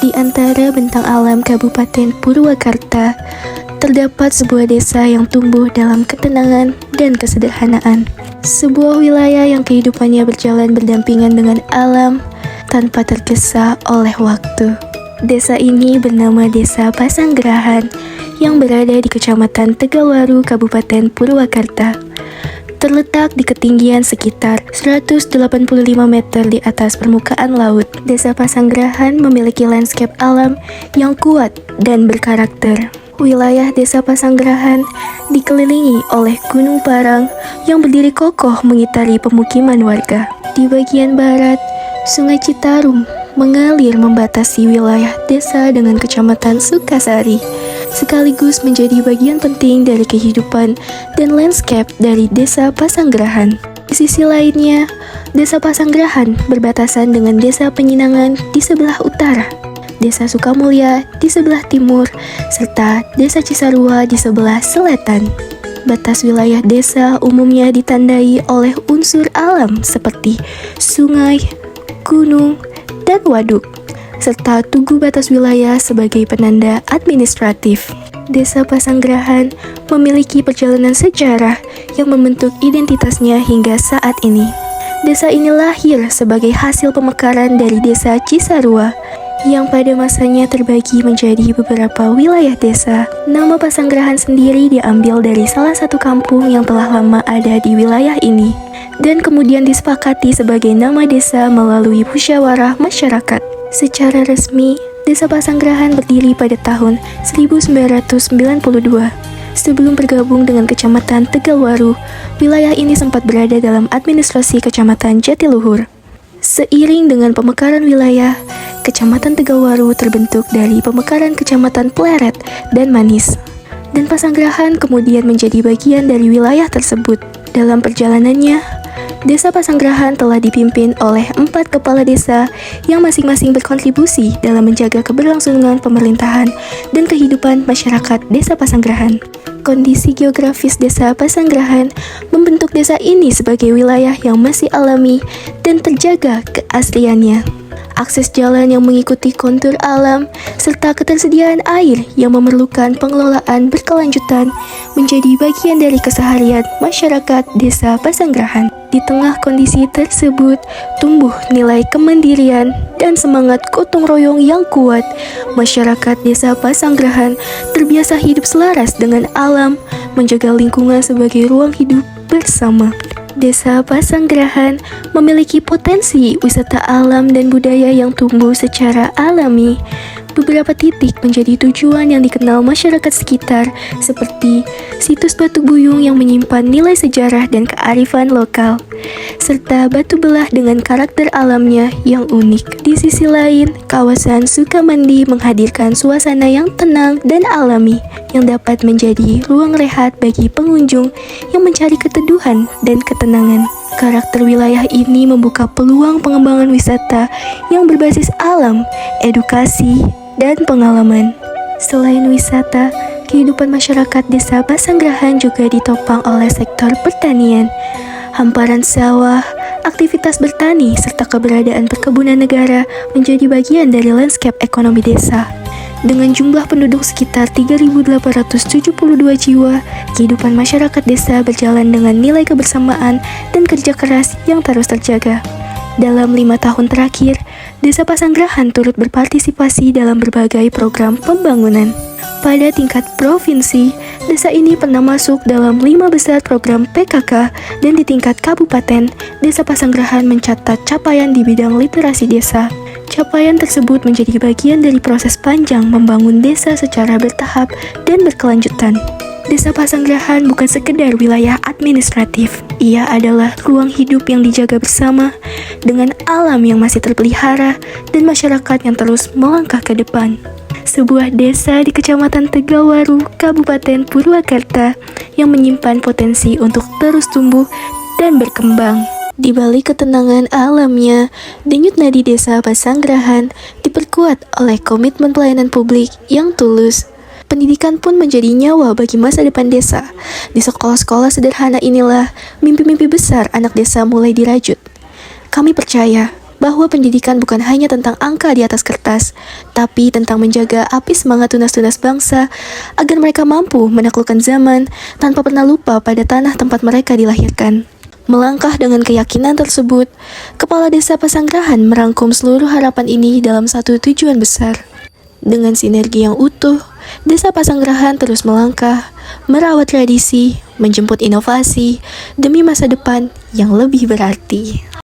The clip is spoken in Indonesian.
Di antara bentang alam Kabupaten Purwakarta, terdapat sebuah desa yang tumbuh dalam ketenangan dan kesederhanaan. Sebuah wilayah yang kehidupannya berjalan berdampingan dengan alam tanpa tergesa oleh waktu. Desa ini bernama Desa Pasanggerahan yang berada di Kecamatan Tegawaru, Kabupaten Purwakarta. Terletak di ketinggian sekitar 185 meter di atas permukaan laut, Desa Pasanggerahan memiliki landscape alam yang kuat dan berkarakter. Wilayah Desa Pasanggerahan dikelilingi oleh Gunung Parang yang berdiri kokoh mengitari pemukiman warga. Di bagian barat, Sungai Citarum mengalir membatasi wilayah desa dengan Kecamatan Sukasari, sekaligus menjadi bagian penting dari kehidupan dan landscape dari Desa Pasanggerahan. Di sisi lainnya, Desa Pasanggerahan berbatasan dengan Desa Penyinangan di sebelah utara, Desa Sukamulya di sebelah timur, serta Desa Cisarua di sebelah selatan. Batas wilayah desa umumnya ditandai oleh unsur alam seperti sungai, gunung, dan waduk, serta tugu batas wilayah sebagai penanda administratif. Desa Pasanggerahan memiliki perjalanan sejarah yang membentuk identitasnya hingga saat ini. Desa ini lahir sebagai hasil pemekaran dari Desa Cisarua yang pada masanya terbagi menjadi beberapa wilayah desa. Nama Pasanggerahan sendiri diambil dari salah satu kampung yang telah lama ada di wilayah ini dan kemudian disepakati sebagai nama desa melalui musyawarah masyarakat. Secara resmi, Desa Pasanggerahan berdiri pada tahun 1992. Sebelum bergabung dengan Kecamatan Tegawaru, wilayah ini sempat berada dalam administrasi Kecamatan Jatiluhur. Seiring dengan pemekaran wilayah, Kecamatan Tegawaru terbentuk dari pemekaran Kecamatan Pleret dan Manis. Dan Pasanggerahan kemudian menjadi bagian dari wilayah tersebut. Dalam perjalanannya, Desa Pasanggerahan telah dipimpin oleh 4 kepala desa yang masing-masing berkontribusi dalam menjaga keberlangsungan pemerintahan dan kehidupan masyarakat Desa Pasanggerahan. Kondisi geografis Desa Pasanggerahan membentuk desa ini sebagai wilayah yang masih alami dan terjaga keasliannya. Akses jalan yang mengikuti kontur alam, serta ketersediaan air yang memerlukan pengelolaan berkelanjutan menjadi bagian dari keseharian masyarakat Desa Pasanggerahan. Di tengah kondisi tersebut, tumbuh nilai kemandirian dan semangat gotong royong yang kuat. Masyarakat Desa Pasanggerahan terbiasa hidup selaras dengan alam, menjaga lingkungan sebagai ruang hidup bersama. Desa Pasanggerahan memiliki potensi wisata alam dan budaya yang tumbuh secara alami. Beberapa titik menjadi tujuan yang dikenal masyarakat sekitar, seperti situs Batu Buyung yang menyimpan nilai sejarah dan kearifan lokal, serta batu belah dengan karakter alamnya yang unik. Di sisi lain, kawasan Sukamandi menghadirkan suasana yang tenang dan alami, yang dapat menjadi ruang rehat bagi pengunjung yang mencari keteduhan dan ketenangan. Karakter wilayah ini membuka peluang pengembangan wisata yang berbasis alam, edukasi, dan pengalaman. Selain wisata, kehidupan masyarakat Desa Pasanggerahan juga ditopang oleh sektor pertanian. Hamparan sawah, aktivitas bertani, serta keberadaan perkebunan negara menjadi bagian dari landscape ekonomi desa. Dengan jumlah penduduk sekitar 3.872 jiwa, kehidupan masyarakat desa berjalan dengan nilai kebersamaan dan kerja keras yang terus terjaga. Dalam 5 tahun terakhir, Desa Pasanggerahan turut berpartisipasi dalam berbagai program pembangunan. Pada tingkat provinsi, desa ini pernah masuk dalam 5 besar program PKK, dan di tingkat kabupaten, Desa Pasanggerahan mencatat capaian di bidang literasi desa. Capaian tersebut menjadi bagian dari proses panjang membangun desa secara bertahap dan berkelanjutan. Desa Pasanggerahan bukan sekedar wilayah administratif. Ia adalah ruang hidup yang dijaga bersama, dengan alam yang masih terpelihara dan masyarakat yang terus melangkah ke depan. Sebuah desa di Kecamatan Tegawaru, Kabupaten Purwakarta yang menyimpan potensi untuk terus tumbuh dan berkembang. Di balik ketenangan alamnya, denyut nadi Desa Pasanggerahan diperkuat oleh komitmen pelayanan publik yang tulus. Pendidikan pun menjadi nyawa bagi masa depan desa. Di sekolah-sekolah sederhana inilah mimpi-mimpi besar anak desa mulai dirajut. Kami percaya bahwa pendidikan bukan hanya tentang angka di atas kertas, tapi tentang menjaga api semangat tunas-tunas bangsa agar mereka mampu menaklukkan zaman tanpa pernah lupa pada tanah tempat mereka dilahirkan. Melangkah dengan keyakinan tersebut, Kepala Desa Pasanggerahan merangkum seluruh harapan ini dalam satu tujuan besar. Dengan sinergi yang utuh, Desa Pasanggerahan terus melangkah, merawat tradisi, menjemput inovasi, demi masa depan yang lebih berarti.